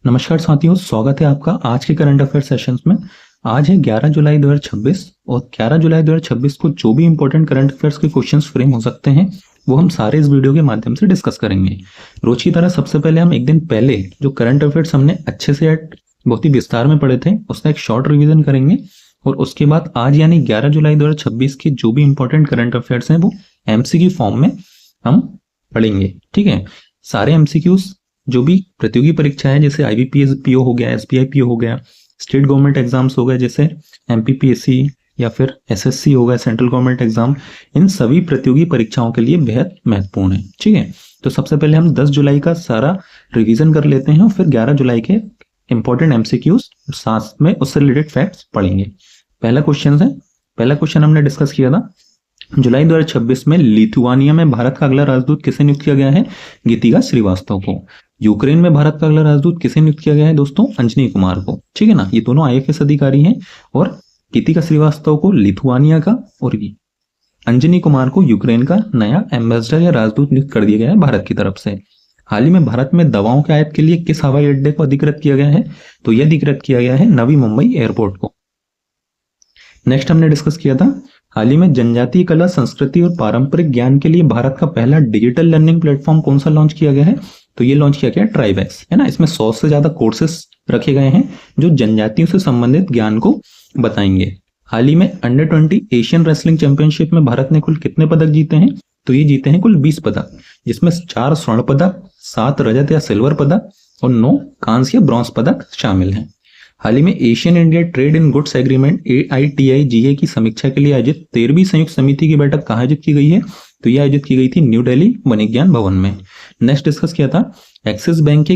नमस्कार साथियों, स्वागत है आपका आज के करंट अफेयर सेशंस में। आज है 11 जुलाई 2026 और 11 जुलाई 2026 को जो भी इंपॉर्टेंट करंट अफेयर्स के क्वेश्चंस फ्रेम हो सकते हैं वो हम सारे इस वीडियो के माध्यम से डिस्कस करेंगे। रोज की तरह सबसे पहले हम एक दिन पहले जो करंट अफेयर्स हमने अच्छे से बहुत ही विस्तार में पढ़े थे उसका एक शॉर्ट रिविजन करेंगे और उसके बाद आज यानी 11 जुलाई 2026 के जो भी इंपॉर्टेंट करंट अफेयर्स हैं वो एमसीक्यू फॉर्म में हम पढ़ेंगे। ठीक है, सारे एमसीक्यूज जो भी प्रतियोगी परीक्षा है जैसे आईबीपीएस पीओ हो गया, एसबीआई पीओ हो गया, स्टेट गवर्नमेंट एग्जाम्स हो गए जैसे एमपीपीएससी या फिर एसएससी हो गया सेंट्रल गवर्नमेंट एग्जाम, इन सभी प्रतियोगी परीक्षाओं के लिए बेहद महत्वपूर्ण है। ठीक है, तो सबसे पहले हम 10 जुलाई का सारा रिवीजन कर लेते हैं और फिर 11 जुलाई के इंपॉर्टेंट एमसीक्यूज साथ में उससे रिलेटेड फैक्ट्स पढ़ेंगे। पहला क्वेश्चन हमने डिस्कस किया था जुलाई 2026 में लिथुआनिया में भारत का अगला राजदूत किसे नियुक्त किया गया है? गीतिका श्रीवास्तव को। यूक्रेन में भारत का अगला राजदूत किसे नियुक्त किया गया है दोस्तों? अंजनी कुमार को। ठीक है ना, ये दोनों आईएफएस अधिकारी हैं और गीतिका श्रीवास्तव को लिथुआनिया का और अंजनी कुमार को यूक्रेन का नया एम्बेसडर या राजदूत नियुक्त कर दिया गया है भारत की तरफ से। हाल ही में भारत में दवाओं के आयात के लिए किस हवाई अड्डे को अधिकृत किया गया है? तो यह अधिकृत किया गया है नवी मुंबई एयरपोर्ट को। नेक्स्ट हमने डिस्कस किया था हाल ही में जनजातीय कला, संस्कृति और पारंपरिक ज्ञान के लिए भारत का पहला डिजिटल लर्निंग प्लेटफॉर्म कौन सा लॉन्च किया गया है? तो ये लॉन्च किया गया ट्राइबेक्स, है ना। इसमें 100 से ज्यादा कोर्सेस रखे गए हैं जो जनजातियों से संबंधित ज्ञान को बताएंगे। हाल ही में अंडर 20 एशियन रेसलिंग चैंपियनशिप में भारत ने कुल कितने पदक जीते हैं? तो ये जीते हैं कुल 20 पदक, जिसमें 4 स्वर्ण पदक, 7 रजत या सिल्वर पदक और 9 कांस्य या ब्रॉन्ज पदक शामिल हैं। हाल ही में Asian India trade in goods agreement AITI-GA की समीक्षा के लिए आयोजित 13वीं संयुक्त समिति की बैठक कहाँ आयोजित की गई है? तो यह आयोजित की गई थी न्यू दिल्ली वणिज्ञान भवन में। नेक्स्ट डिस्कस किया था एक्सिस बैंक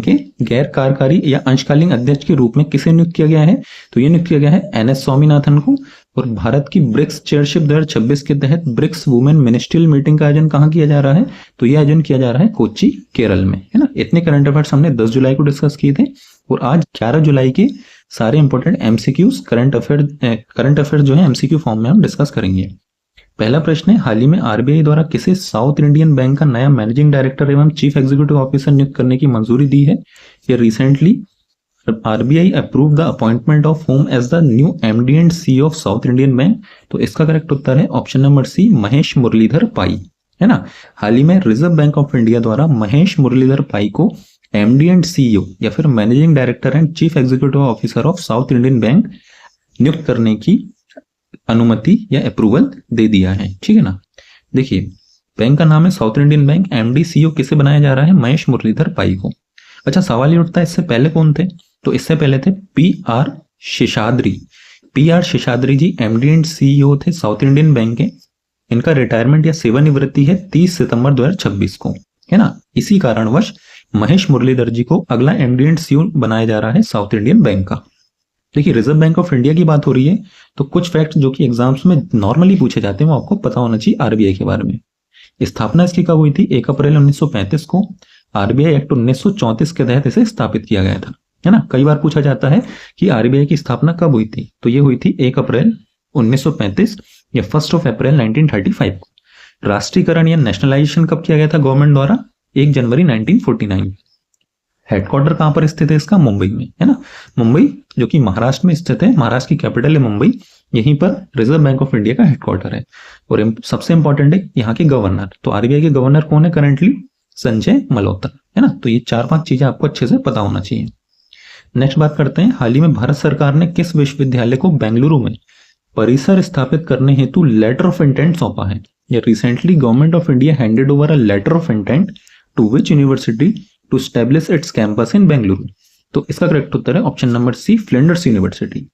के गैर कार्यकारी या अंशकालीन अध्यक्ष के रूप में किसे नियुक्त किया गया है? तो यह नियुक्त किया गया है NS स्वामीनाथन को। और भारत की ब्रिक्स चेयरशिप 2026 के तहत ब्रिक्स वुमेन मिनिस्ट्रियल मीटिंग का आयोजन कहाँ किया जा रहा है? तो यह आयोजन किया जा रहा है कोच्चि, केरल में, है ना। इतने करंट अफेयर्स हमने 10 जुलाई को डिस्कस किए थे और आज 11 जुलाई के सारे इंपॉर्टेंट एमसीक्यूज करंट अफेयर जो है एमसीक्यू फॉर्म में हम डिस्कस करेंगे। पहला प्रश्न है, हाल ही में आरबीआई द्वारा किसे साउथ इंडियन बैंक का नया मैनेजिंग डायरेक्टर एवं चीफ एग्जीक्यूटिव ऑफिसर नियुक्त करने की मंजूरी दी है? ये recently RBI approve the appointment of होम as the new MD and CEO of South Indian Bank. तो इसका करेक्ट उत्तर है option number C, Mahesh Muralidhar Pai, है ना। हाल ही में रिजर्व बैंक ऑफ इंडिया द्वारा महेश मुरलीधर पाई को MD एंड CEO या फिर managing director and chief executive officer of South Indian bank नियुक्त करने की अनुमति या अप्रूवल दे दिया है। ठीक है ना। देखिए, बैंक का नाम है south Indian bank, MD CEO किसे बनाया जा रहा है? महेश मुरलीधर पाई को। अच्छा, सवाल ये उठता है इससे पहले कौन थे? तो इससे पहले थे PR Seshadri ji MD and CEO थे साउथ इंडियन बैंक के। इनका रिटायरमेंट या सेवानिवृत्ति है 30 सितंबर 2026 को, है ना। इसी कारणवश महेश मुरलीधर जी को अगला MD एंड CEO बनाया जा रहा है साउथ इंडियन बैंक का। देखिए, रिजर्व बैंक ऑफ इंडिया की बात हो रही है तो कुछ फैक्ट्स जो कि एग्जाम्स में नॉर्मली पूछे जाते हैं वो आपको पता होना चाहिए आरबीआई के बारे में। स्थापना इसकी कब हुई थी? 1 अप्रैल 1935 को। आरबीआई एक्ट 1934 के तहत इसे स्थापित किया गया था, है ना। कई बार पूछा जाता है कि आरबीआई की स्थापना कब हुई थी? तो ये हुई थी 1 अप्रैल 1935 या 1 अप्रैल 1935 को। राष्ट्रीयकरण या नेशनलाइजेशन कब किया गया था गवर्नमेंट द्वारा? 1 जनवरी 1949। हेडक्वार्टर कहां पर स्थित है इसका? मुंबई में, है ना। मुंबई जो कि महाराष्ट्र में स्थित है, महाराष्ट्र की कैपिटल है मुंबई, यहीं पर रिजर्व बैंक ऑफ इंडिया का हेडक्वार्टर है। और सबसे इंपॉर्टेंट है यहाँ के गवर्नर, तो आरबीआई के गवर्नर कौन है करंटली? संजय मल्होत्रा, है ना। तो ये 4-5 चीजें आपको अच्छे से पता होना चाहिए। नेक्स्ट बात करते हैं, हाल ही में भारत सरकार ने किस विश्वविद्यालय को बेंगलुरु में परिसर स्थापित करने हेतु लेटर ऑफ इंटेंट सौंपा है? या recently government of India handed over a letter of intent to which university to establish its campus in Bengaluru? तो इसका करेक्ट उत्तर है option number C, Flinders university.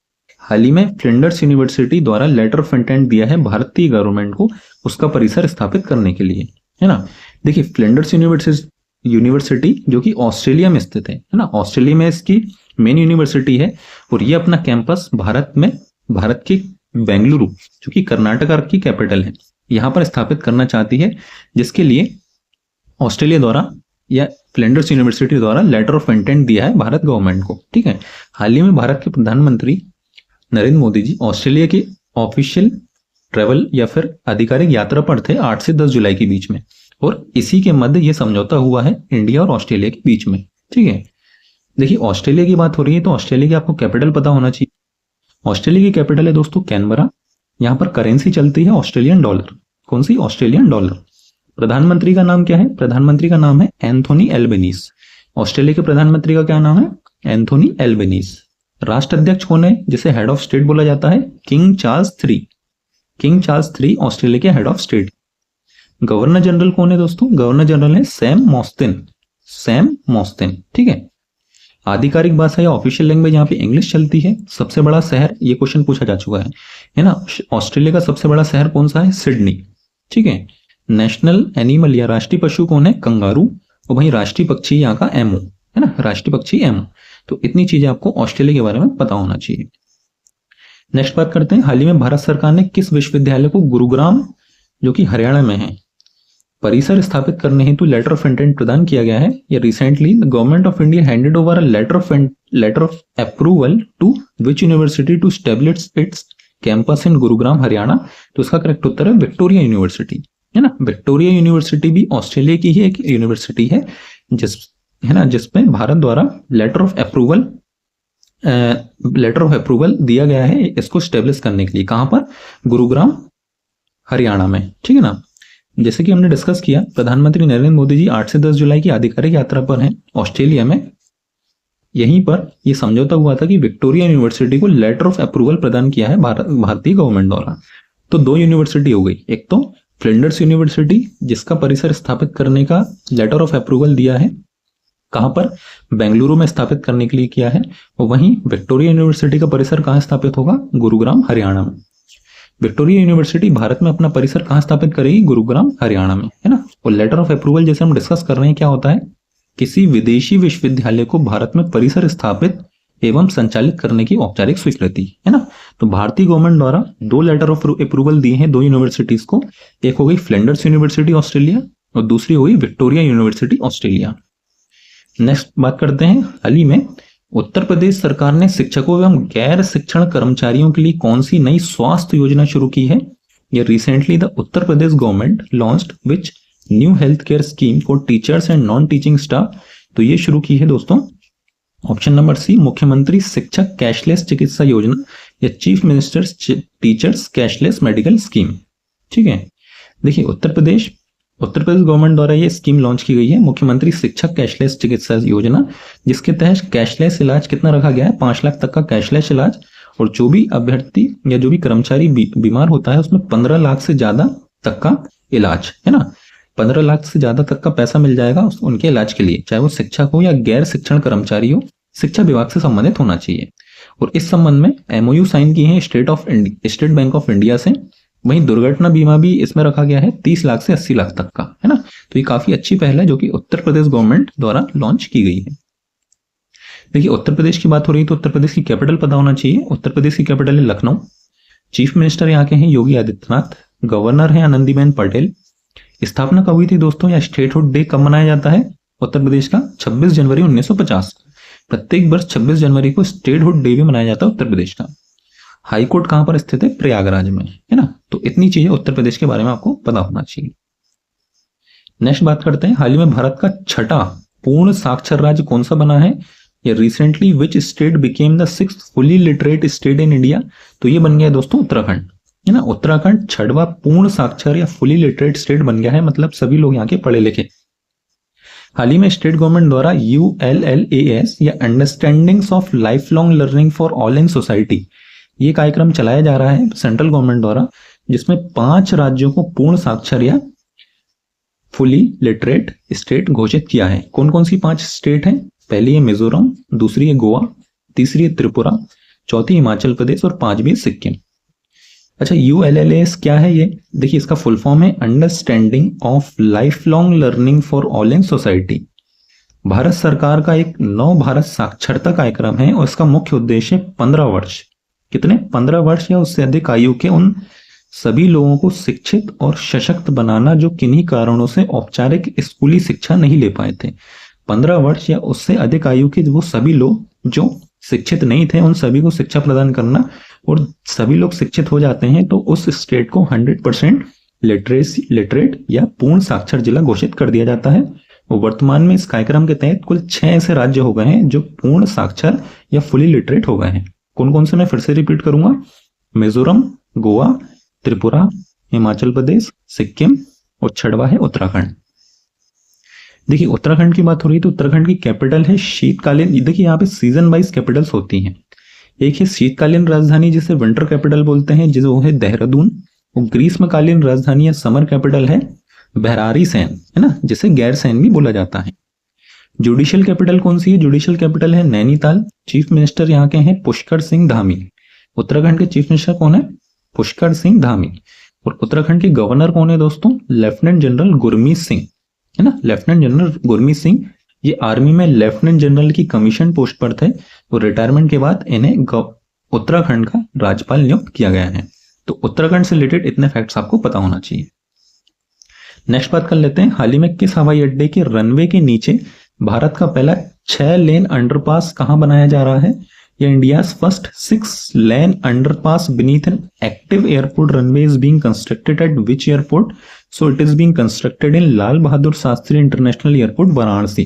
हाल ही में फ्लिंडर्स यूनिवर्सिटी द्वारा लेटर ऑफ इंटेंट दिया है भारतीय गवर्नमेंट को उसका परिसर स्थापित करने के लिए, है ना। देखिए, फ्लिंडर्स यूनिवर्सिटी जो कि ऑस्ट्रेलिया में स्थित है ना, ऑस्ट्रेलिया में इसकी मेन यूनिवर्सिटी है और ये अपना कैंपस भारत के बेंगलुरु जो कि कर्नाटका की कैपिटल है यहाँ पर स्थापित करना चाहती है, जिसके लिए ऑस्ट्रेलिया द्वारा या फ्लिंडर्स यूनिवर्सिटी द्वारा लेटर ऑफ इंटेंट दिया है भारत गवर्नमेंट को। ठीक है, हाल ही में भारत के प्रधानमंत्री नरेंद्र मोदी जी ऑस्ट्रेलिया के ऑफिशियल ट्रेवल या फिर आधिकारिक यात्रा पर थे 8 से 10 जुलाई के बीच में और इसी के मध्य ये समझौता हुआ है इंडिया और ऑस्ट्रेलिया के बीच में। ठीक है, देखिए ऑस्ट्रेलिया की बात हो रही है तो ऑस्ट्रेलिया की आपको कैपिटल पता होना चाहिए। ऑस्ट्रेलिया की कैपिटल है दोस्तों कैनबरा। यहाँ पर करेंसी चलती है ऑस्ट्रेलियन डॉलर। कौन सी? Australian dollar. प्रधानमंत्री का नाम क्या है? प्रधानमंत्री का नाम है एंथोनी एल्बनीज। ऑस्ट्रेलिया के प्रधानमंत्री का क्या नाम है? Anthony Albanese. राष्ट्राध्यक्ष कौन है जिसे हेड ऑफ स्टेट बोला जाता है? King Charles III। King Charles III Australia के head of state. Governor general कौन है दोस्तों? गवर्नर जनरल है सैम मॉस्टिन। Sam Mostyn. ठीक है, आधिकारिक भाषा या ऑफिशियल लैंग्वेज यहाँ पे इंग्लिश चलती है। सबसे बड़ा शहर, ये क्वेश्चन पूछा जा चुका है ना, ऑस्ट्रेलिया का सबसे बड़ा शहर कौन सा है? सिडनी। ठीक है, नेशनल एनिमल या राष्ट्रीय पशु कौन है? कंगारू। और वहीं राष्ट्रीय पक्षी यहाँ का एमू है ना, राष्ट्रीय पक्षी एमू। तो इतनी चीजें आपको ऑस्ट्रेलिया के बारे में पता होना चाहिए। नेक्स्ट बात करते हैं, हाल ही में भारत सरकार ने किस विश्वविद्यालय को गुरुग्राम, जो कि हरियाणा में है, परिसर स्थापित करने हेतु लेटर ऑफ इंटेंट प्रदान किया गया है? या recently the government of India handed over a letter of approval to which university to establish its campus in Gurugram Haryana? तो इसका करेक्ट उत्तर है विक्टोरिया यूनिवर्सिटी, है ना। विक्टोरिया यूनिवर्सिटी भी ऑस्ट्रेलिया की ही एक यूनिवर्सिटी है जिसमें भारत द्वारा लेटर ऑफ अप्रूवल दिया गया है इसको स्टेब्लिश करने के लिए। कहां पर? गुरुग्राम हरियाणा में। ठीक है ना। जैसे कि हमने डिस्कस किया, प्रधानमंत्री नरेंद्र मोदी जी 8 से 10 जुलाई की आधिकारिक यात्रा पर हैं ऑस्ट्रेलिया में। यहीं पर यह समझौता हुआ था कि विक्टोरिया यूनिवर्सिटी को लेटर ऑफ अप्रूवल प्रदान किया है भारतीय गवर्नमेंट द्वारा। तो 2 यूनिवर्सिटी हो गई, एक तो फ्लिंडर्स यूनिवर्सिटी जिसका परिसर स्थापित करने का लेटर ऑफ अप्रूवल दिया है, कहां पर? बेंगलुरु में स्थापित करने के लिए किया है। और वहीं विक्टोरिया यूनिवर्सिटी का परिसर कहां स्थापित होगा? गुरुग्राम हरियाणा में। विक्टोरिया यूनिवर्सिटी भारत में अपना परिसर कहां स्थापित करेगी? गुरुग्राम हरियाणा में, है ना। और लेटर ऑफ अप्रूवल जैसे हम डिस्कस कर रहे हैं क्या होता है? किसी विदेशी विश्वविद्यालय को भारत में परिसर स्थापित एवं संचालित करने की औपचारिक स्वीकृति, है ना। तो भारतीय गवर्नमेंट द्वारा 2 लेटर ऑफ अप्रूवल दिए हैं 2 यूनिवर्सिटीज को। एक हो गई फ्लिंडर्स यूनिवर्सिटी ऑस्ट्रेलिया और दूसरी हो गई विक्टोरिया यूनिवर्सिटी ऑस्ट्रेलिया। नेक्स्ट बात करते हैं, हाल ही में उत्तर प्रदेश सरकार ने शिक्षकों एवं गैर शिक्षण कर्मचारियों के लिए कौन सी नई स्वास्थ्य योजना शुरू की है? या recently the Uttar Pradesh government launched which new health care scheme for teachers and non teaching staff? तो ये शुरू की है दोस्तों ऑप्शन नंबर सी, मुख्यमंत्री शिक्षक कैशलेस चिकित्सा योजना या chief ministers teachers cashless medical scheme. ठीक है, देखिए उत्तर प्रदेश गवर्नमेंट द्वारा ये स्कीम लॉन्च की गई है, मुख्यमंत्री शिक्षक कैशलेस चिकित्सा योजना, जिसके तहत कैशलेस इलाज कितना रखा गया है? 5 लाख तक का कैशलेस इलाज। और जो भी अभ्यर्थी या जो भी कर्मचारी बीमार होता है उसमें 15 लाख से ज्यादा तक का इलाज, है ना, 15 लाख से ज्यादा तक का पैसा मिल जाएगा उनके इलाज के लिए, चाहे वो शिक्षक हो या गैर शिक्षण कर्मचारी हो, शिक्षा विभाग से संबंधित होना चाहिए। और इस संबंध में MOU साइन की है स्टेट बैंक ऑफ इंडिया से। वहीं दुर्घटना बीमा भी इसमें रखा गया है 30 लाख से 80 लाख तक का, है ना। तो ये काफी अच्छी पहल है जो कि उत्तर प्रदेश गवर्नमेंट द्वारा लॉन्च की गई है। देखिए उत्तर प्रदेश की बात हो रही है तो उत्तर प्रदेश की कैपिटल पता होना चाहिए। उत्तर प्रदेश की कैपिटल है लखनऊ। चीफ मिनिस्टर यहाँ के हैं योगी आदित्यनाथ। गवर्नर है आनंदीबेन पटेल। स्थापना कब हुई थी दोस्तों, या स्टेटहुड डे कब मनाया जाता है उत्तर प्रदेश का? 26 जनवरी 1950। प्रत्येक वर्ष 26 जनवरी को स्टेटहुड डे भी मनाया जाता है उत्तर प्रदेश का। हाई कोर्ट कहां पर स्थित है? प्रयागराज में, है ना। तो इतनी चीजें उत्तर प्रदेश के बारे में आपको पता होना चाहिए। नेक्स्ट बात करते हैं, हाल ही में भारत का 6ठा पूर्ण साक्षर राज्य कौन सा बना है? या recently which state became the 6th fully literate state in India? तो ये बन गया दोस्तों उत्तराखंड, है ना। उत्तराखंड 6वां पूर्ण साक्षर या फुली लिटरेट स्टेट बन गया है, मतलब सभी लोग यहाँ के पढ़े लिखे। हाल ही में स्टेट गवर्नमेंट द्वारा ULLAS या understandings of life long learning for all in society, ये कार्यक्रम चलाया जा रहा है सेंट्रल गवर्नमेंट द्वारा, जिसमें 5 राज्यों को पूर्ण साक्षर या फुली लिटरेट स्टेट घोषित किया है। कौन कौन सी 5 स्टेट हैं? पहली है मिजोरम, दूसरी है गोवा, तीसरी है त्रिपुरा, चौथी हिमाचल प्रदेश और 5वीं है सिक्किम। अच्छा, ULLAS क्या है ये? देखिए इसका फुल फॉर्म है understanding of life long learning for all in society. Bharat सरकार का एक नव भारत साक्षरता कार्यक्रम है और इसका मुख्य उद्देश्य 15 वर्ष, कितने? 15 वर्ष या उससे अधिक आयु के उन सभी लोगों को शिक्षित और सशक्त बनाना जो किन्हीं कारणों से औपचारिक स्कूली शिक्षा नहीं ले पाए थे। 15 वर्ष या उससे अधिक आयु के वो सभी लोग जो शिक्षित नहीं थे उन सभी को शिक्षा प्रदान करना, और सभी लोग शिक्षित हो जाते हैं तो उस स्टेट को 100% लिटरेट या पूर्ण साक्षर जिला घोषित कर दिया जाता है। और वर्तमान में इस कार्यक्रम के तहत कुल 6 ऐसे राज्य हो गए हैं जो पूर्ण साक्षर या फुली लिटरेट हो गए हैं। कौन कौन से मैं फिर से रिपीट करूंगा, मिजोरम, गोवा, त्रिपुरा, हिमाचल प्रदेश, सिक्किम और छठवां है उत्तराखंड। देखिए उत्तराखंड की बात हो रही है तो उत्तराखंड की कैपिटल है शीतकालीन, देखिए यहाँ पे सीजन वाइज कैपिटल्स होती हैं। एक है शीतकालीन राजधानी जिसे विंटर कैपिटल बोलते हैं, जिसे वो है देहरादून। और ग्रीष्मकालीन राजधानी या समर कैपिटल है बहरारीसैन, है ना, जिसे गैरसैन भी बोला जाता है। जुडिशियल कैपिटल कौन सी है, जुडिशियल कैपिटल है नैनीताल। चीफ मिनिस्टर यहाँ के हैं पुष्कर सिंह धामी। उत्तराखंड के चीफ मिनिस्टर कौन है, पुष्कर सिंह धामी। और उत्तराखंड के गवर्नर कौन है दोस्तों, लेफ्टिनेंट जनरल गुरमीत सिंह, है ना, लेफ्टिनेंट जनरल गुरमीत सिंह। ये आर्मी में लेफ्टिनेंट जनरल की कमीशन पोस्ट पर थे और रिटायरमेंट के बाद इन्हें उत्तराखंड का राज्यपाल नियुक्त किया गया है। तो उत्तराखंड से रिलेटेड इतने फैक्ट्स आपको पता होना चाहिए। नेक्स्ट बात कर लेते हैं, हाल ही में किस हवाई अड्डे के रनवे के नीचे भारत का पहला 6 लेन अंडरपास कहां बनाया जा रहा है। या India's first 6 lane underpass beneath an active airport runway is being constructed at which airport. So it is being constructed in Lal Bahadur Shastri international airport Varanasi,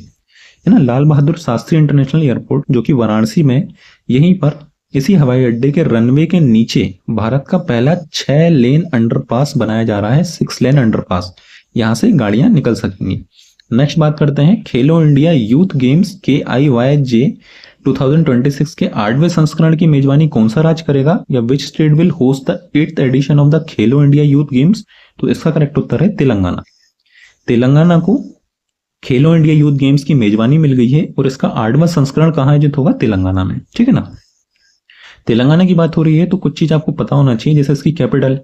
है ना, लाल बहादुर शास्त्री इंटरनेशनल एयरपोर्ट जो कि वाराणसी में, यहीं पर इसी हवाई अड्डे के रनवे के नीचे भारत का पहला 6 लेन अंडरपास बनाया जा रहा है, 6 लेन अंडरपास, यहां से गाड़ियां निकल सकेंगी। नेक्स्ट बात करते हैं, खेलो इंडिया यूथ गेम्स KIYJ 2026 के 8वें संस्करण की मेजबानी कौन सा राज्य करेगा, या which state will host the 8th edition of the Khelo India youth games. तो इसका करेक्ट उत्तर है तेलंगाना। तेलंगाना को खेलो इंडिया यूथ गेम्स की मेजबानी मिल गई है और इसका 8वां संस्करण कहाँ आयोजित होगा, तेलंगाना में, ठीक है ना। तेलंगाना की बात हो रही है तो कुछ चीज आपको पता होना चाहिए, जैसे इसकी कैपिटल,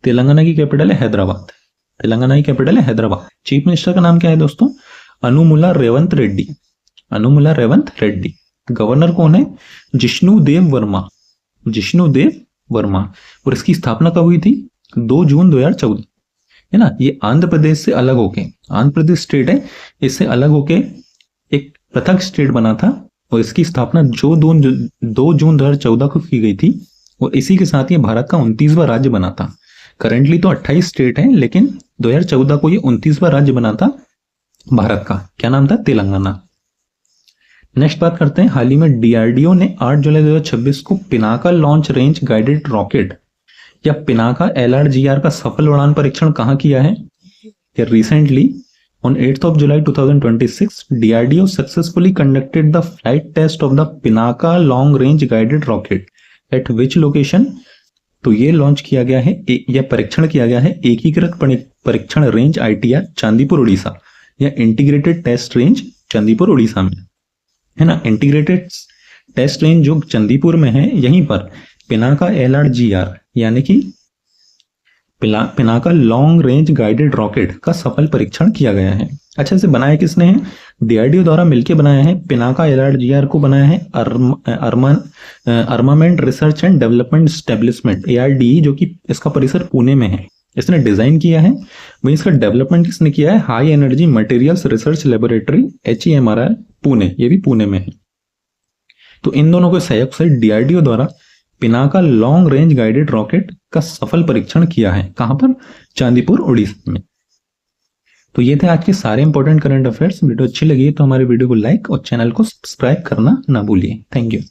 तेलंगाना की कैपिटल है हैदराबाद, तेलंगाना की कैपिटल है हैदराबाद। चीफ मिनिस्टर का नाम क्या है दोस्तों, अनुमुला रेवंत रेड्डी, अनुमुला रेवंत रेड्डी। गवर्नर कौन है, जिष्णुदेव वर्मा, जिष्णुदेव वर्मा। और इसकी स्थापना कब हुई थी, 2 जून 2014, है ना। ये आंध्र प्रदेश से अलग होके, आंध्र प्रदेश स्टेट है, इससे अलग होके एक पृथक स्टेट बना था और इसकी स्थापना 2 जून 2014 को की गई थी। और इसी के साथ ये भारत का 29वां राज्य बना था। करेंटली तो 28 स्टेट है, लेकिन 2014 को ये 29वां राज्य बना था भारत का। क्या नाम था, तेलंगाना। नेक्स्ट बात करते हैं, हाल ही में DRDO ने 8 जुलाई 2026 को Pinaka launch range guided rocket या पिनाका LRGR का सफल उड़ान परीक्षण कहां किया है। Recently on 8th of July 2026 DRDO successfully conducted the flight test of the Pinaka long range guided rocket at which location। तो ये लॉन्च किया गया है, यह परीक्षण किया गया है एकीकृत परीक्षण रेंज ITR चांदीपुर उड़ीसा, या integrated test range Chandipur Orissa में, है ना। इंटीग्रेटेड टेस्ट रेंज जो चांदीपुर में है, यहीं पर पिनाका LRGR यानी कि Pinaka long range guided rocket का सफल परीक्षण किया गया है। अच्छा, इसे बनाया किसने है, DRDO द्वारा मिलकर बनाया है। पिनाका LRGR को बनाया है armament research and development establishment ARDE, जो कि इसका परिसर पुणे में है, इसने डिजाइन किया है। वहीं इसका डेवलपमेंट किसने किया है, high energy materials research laboratory HEMRI Pune, ये भी पुणे में है। तो इन दोनों के सहयोग से DRDO द्वारा Pinaka long range guided rocket का सफल परीक्षण किया है, कहां पर, चांदीपुर उड़ीसा में। तो ये थे आज के सारे इंपॉर्टेंट करंट अफेयर्स। वीडियो अच्छी लगी तो हमारे वीडियो को लाइक और चैनल को सब्सक्राइब करना ना भूलिए। Thank you.